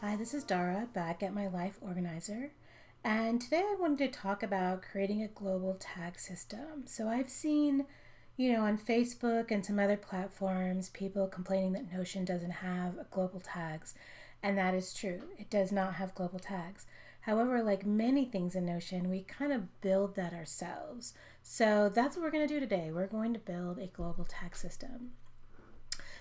Hi, this is Dara back at my Life Organizer, and today I wanted to talk about creating a global tag system. So I've seen, on Facebook and some other platforms, people complaining that Notion doesn't have global tags, and that is true. It does not have global tags. However, like many things in Notion, we kind of build that ourselves. So that's what we're going to do today. We're going to build a global tag system.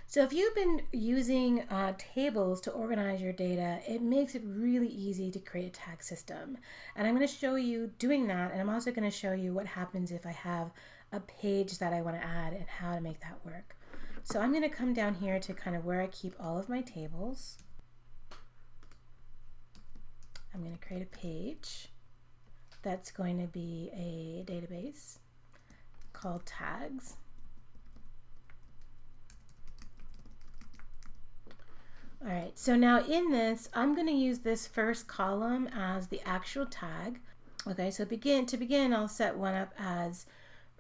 So if you've been using tables to organize your data, it makes it really easy to create a tag system. And I'm going to show you doing that, and I'm also going to show you what happens if I have a page that I want to add and how to make that work. So I'm going to come down here to kind of where I keep all of my tables. I'm going to create a page that's going to be a database called tags. All right, so now in this, I'm going to use this first column as the actual tag. Okay, so to begin, I'll set one up as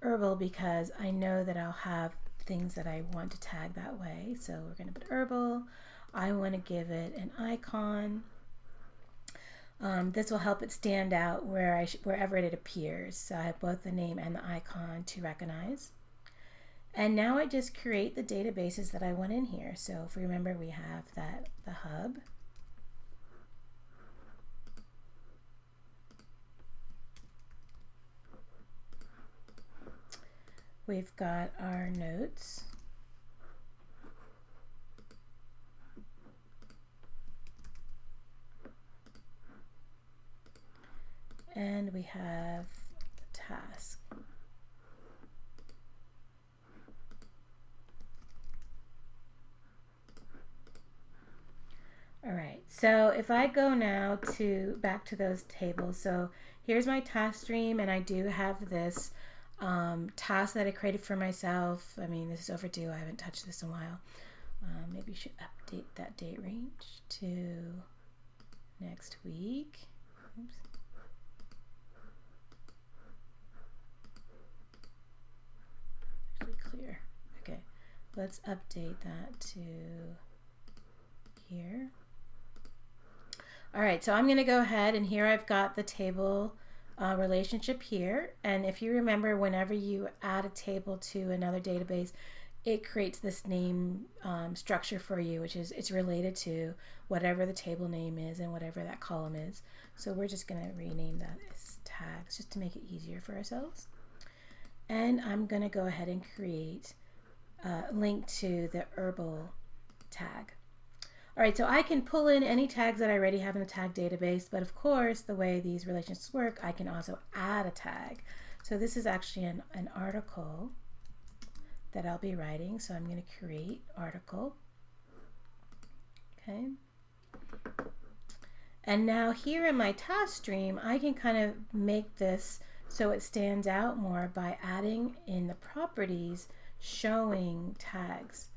herbal because I know that I'll have things that I want to tag that way. So we're going to put herbal. I want to give it an icon. This will help it stand out wherever it appears. So I have both the name and the icon to recognize. And now I just create the databases that I want in here. So if we remember, we have the hub. We've got our notes. And we have the task. All right, so if I go now back to those tables, so here's my task stream, and I do have this task that I created for myself. I mean, this is overdue. I haven't touched this in a while. Maybe you should update that date range to next week. Oops. Actually clear. Okay, let's update that to here. All right, so I'm going to go ahead, and here I've got the table relationship here. And if you remember, whenever you add a table to another database, it creates this name structure for you, which is it's related to whatever the table name is and whatever that column is. So we're just going to rename that as tags just to make it easier for ourselves. And I'm going to go ahead and create a link to the herbal tag. All right, so I can pull in any tags that I already have in the tag database, but of course, the way these relationships work, I can also add a tag. So this is actually an article that I'll be writing. So I'm going to create article. Okay. And now here in my task stream, I can kind of make this so it stands out more by adding in the properties showing tags.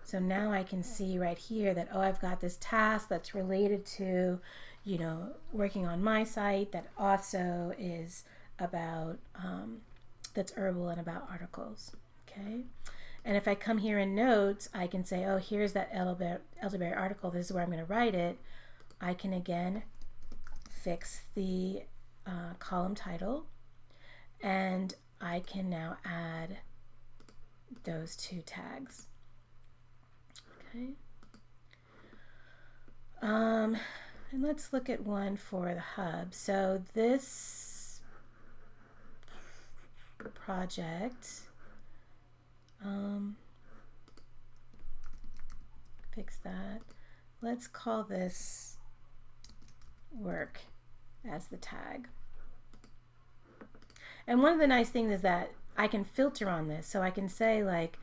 So now I can see right here that, oh, I've got this task that's related to, working on my site that also is about, that's herbal and about articles, okay? And if I come here in notes, I can say, oh, here's that elderberry article. This is where I'm going to write it. I can, again, fix the column title, and I can now add those two tags. Okay. And let's look at one for the hub. So this project, fix that. Let's call this work as the tag. And one of the nice things is that I can filter on this. So I can say like,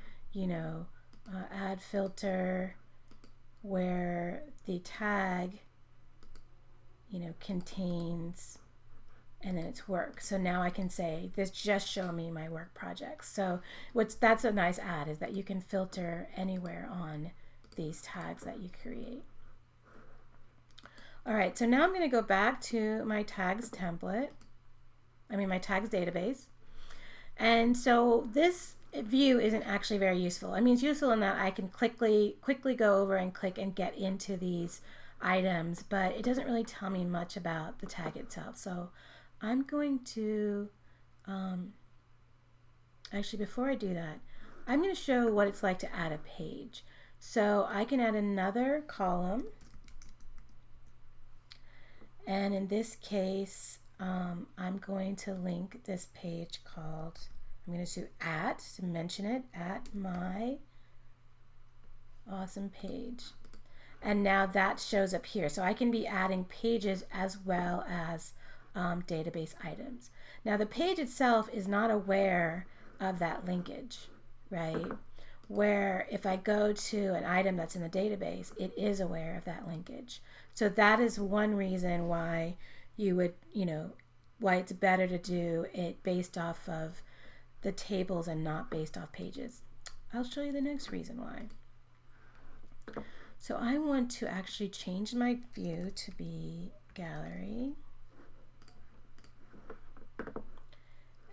add filter where the tag, contains, and then it's work. So now I can say this just show me my work projects. So that's a nice add is that you can filter anywhere on these tags that you create. All right, so now I'm going to go back to my tags template. My tags database. And so this view isn't actually very useful. It's useful in that I can quickly go over and click and get into these items, but it doesn't really tell me much about the tag itself. So I'm going to, actually before I do that, I'm going to show what it's like to add a page. So I can add another column, and in this case I'm going to link this page called, I'm going to do to mention it, at my awesome page. And now that shows up here. So I can be adding pages as well as database items. Now the page itself is not aware of that linkage, right? Where if I go to an item that's in the database, it is aware of that linkage. So that is one reason why you would, why it's better to do it based off of the tables and not based off pages. I'll show you the next reason why. So I want to actually change my view to be gallery.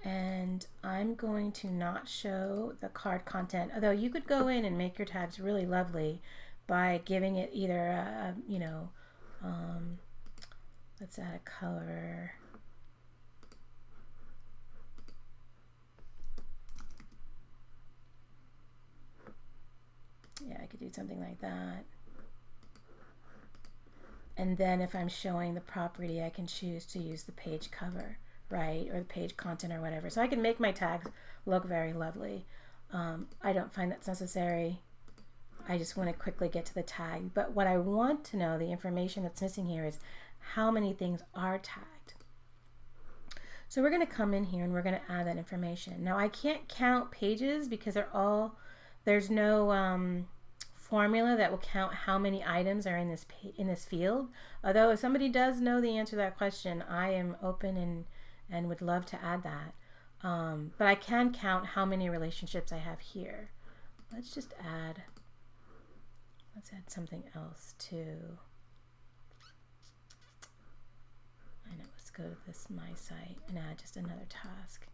And I'm going to not show the card content, although you could go in and make your tags really lovely by giving it either a let's add a color. Yeah, I could do something like that. And then if I'm showing the property, I can choose to use the page cover, right? Or the page content or whatever. So I can make my tags look very lovely. I don't find that's necessary. I just want to quickly get to the tag. But what I want to know, the information that's missing here, is how many things are tagged. So we're going to come in here and we're going to add that information. Now I can't count pages because there's no formula that will count how many items are in this field. Although if somebody does know the answer to that question, I am open and would love to add that. But I can count how many relationships I have here. Let's add something else too. I know, let's go to this my site and add just another task.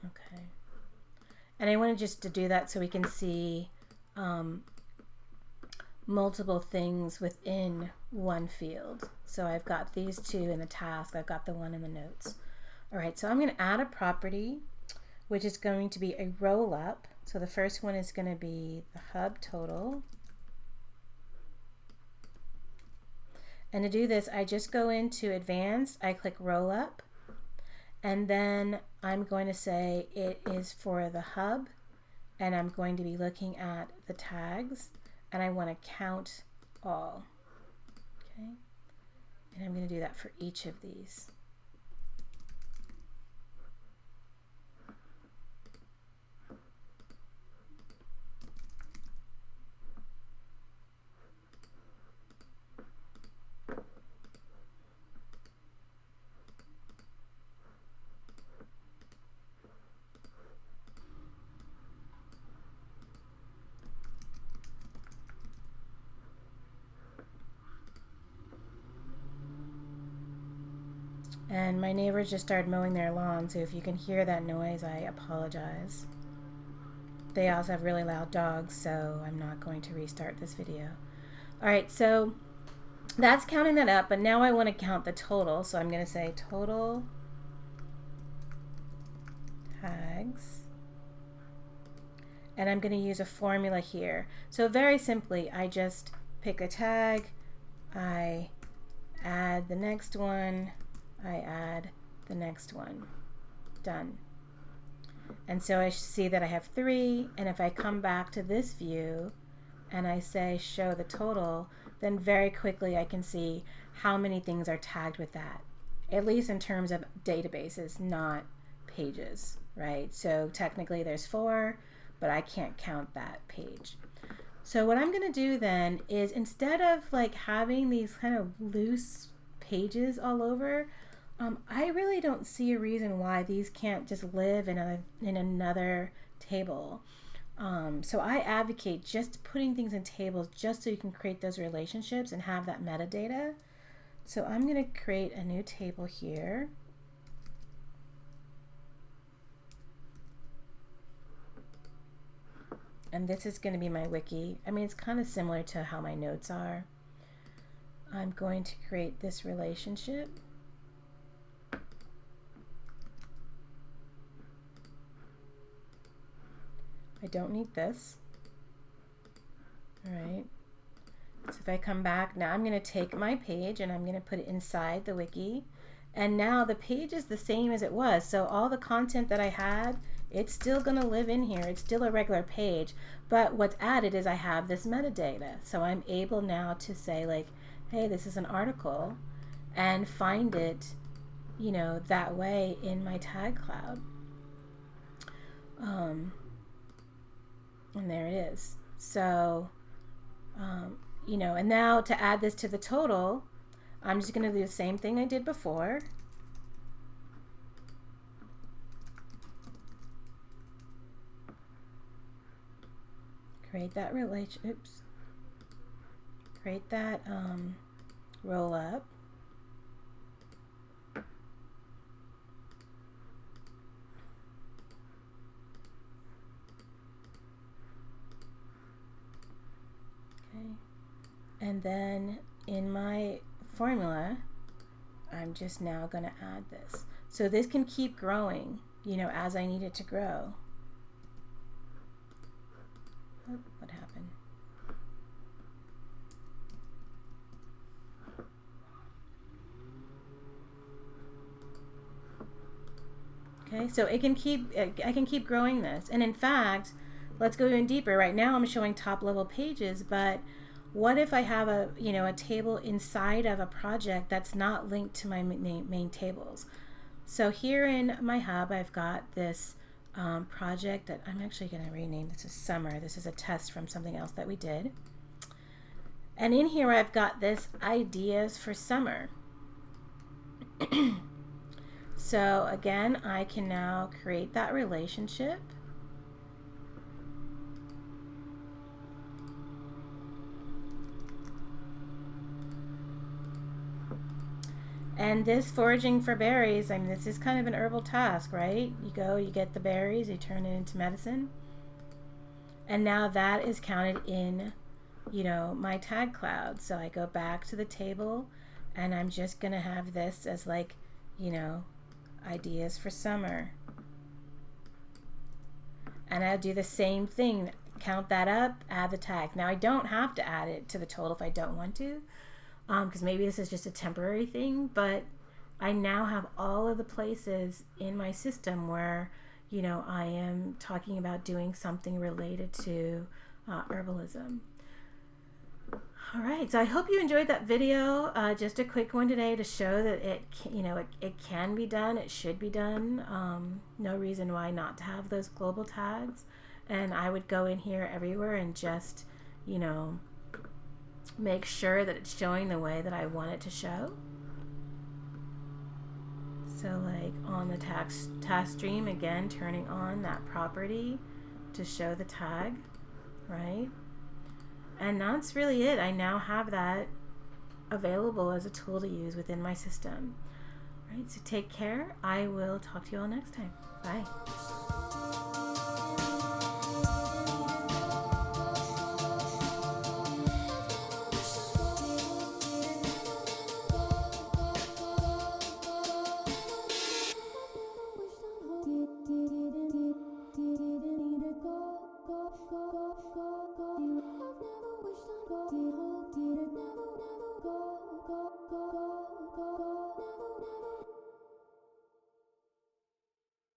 Okay. And I wanted just to do that so we can see multiple things within one field. So I've got these two in the task, I've got the one in the notes. All right, so I'm going to add a property, which is going to be a roll up. So the first one is going to be the hub total. And to do this, I just go into advanced, I click roll up, and then I'm going to say it is for the hub, and I'm going to be looking at the tags, and I want to count all. Okay, and I'm going to do that for each of these. And my neighbors just started mowing their lawn, so if you can hear that noise, I apologize. They also have really loud dogs, so I'm not going to restart this video. Alright, so that's counting that up, but now I want to count the total, so I'm going to say total tags. And I'm going to use a formula here. So very simply, I just pick a tag, I add the next one, I add the next one. Done. And so I see that I have 3, and if I come back to this view and I say show the total, then very quickly I can see how many things are tagged with that, at least in terms of databases, not pages, right? So technically there's 4, but I can't count that page. So what I'm going to do then is, instead of like having these kind of loose pages all over, I really don't see a reason why these can't just live in another table. So I advocate just putting things in tables just so you can create those relationships and have that metadata. So I'm going to create a new table here. And this is going to be my wiki. I mean, it's kind of similar to how my notes are. I'm going to create this relationship. I don't need this. All right. So if I come back, now I'm going to take my page and I'm going to put it inside the wiki. And now the page is the same as it was. So all the content that I had, it's still going to live in here. It's still a regular page. But what's added is I have this metadata. So I'm able now to say like, hey, this is an article, and find it, you know, that way in my tag cloud. And there it is. So, you know, and now to add this to the total, I'm just going to do the same thing I did before. Create that create that roll up. Okay. And then in my formula, I'm just now going to add this. So this can keep growing, you know, as I need it to grow. Oh, what happened? Okay, so it can keep, I can keep growing this. And in fact, let's go even deeper. Right now I'm showing top level pages, but what if I have a, you know, a table inside of a project that's not linked to my main tables? So here in my hub, I've got this project that I'm actually going to rename. This is Summer. This is a test from something else that we did. And in here, I've got this Ideas for Summer. So again, I can now create that relationship. And this foraging for berries, I mean, this is kind of an herbal task, right? You go, you get the berries, you turn it into medicine. And now that is counted in, you know, my tag cloud. So I go back to the table and I'm just going to have this as like, you know, Ideas for Summer. And I'll do the same thing, count that up, add the tag. Now I don't have to add it to the total if I don't want to, because maybe this is just a temporary thing, but I now have all of the places in my system where, you know, I am talking about doing something related to herbalism. All right, so I hope you enjoyed that video. Just a quick one today to show that it can be done. It should be done. No reason why not to have those global tags. And I would go in here everywhere and just, you know, make sure that it's showing the way that I want it to show. So like on the task stream, again, turning on that property to show the tag, right? And that's really it. I now have that available as a tool to use within my system. All right, so take care. I will talk to you all next time. Bye. Go, go, go, go, go. I've never wished on gold.